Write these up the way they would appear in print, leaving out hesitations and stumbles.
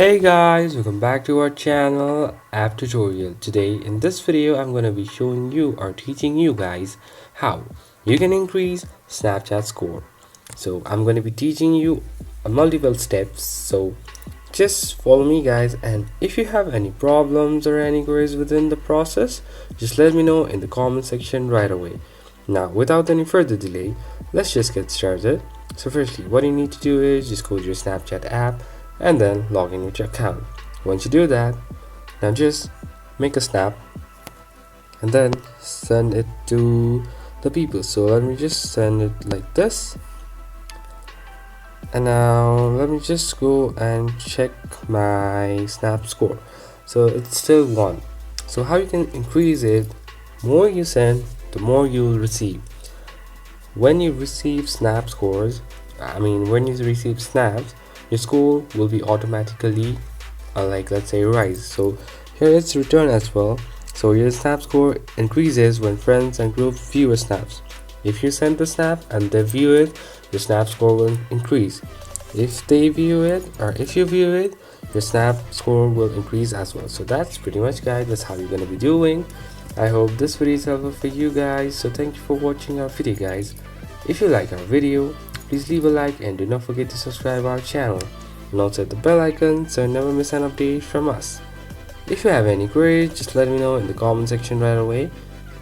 Hey guys, welcome back to our channel app tutorial. Today in this video I'm going to be showing you or teaching you guys how you can increase Snapchat score. So I'm going to be teaching you multiple steps, so just follow me guys, and if you have any problems or any queries within the process, just let me know in the comment section right away. Now without any further delay, let's just get started. So firstly, what you need to do is just go to your Snapchat app and then log in with your account. Once you do that, now just make a snap and then send it to the people. So let me just send it like this, and now let me just go and check my snap score. So it's still 1. So how you can increase it: more you send, the more you'll receive. When you receive snap scores, when you receive snaps, your score will be automatically let's say rise. So here it's return as well. So your snap score increases when friends and group view your snaps. If you send the snap and they view it, your snap score will increase. If they view it, or if you view it, your snap score will increase as well. So that's pretty much guys, that's how you're gonna be doing. I hope this video is helpful for you guys. So thank you for watching our video guys. If you like our video, please leave a like and do not forget to subscribe our channel and also hit the bell icon so you never miss an update from us. If you have any queries, just let me know in the comment section right away,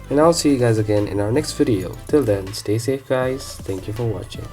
and I'll see you guys again in our next video. Till then, stay safe guys. Thank you for watching.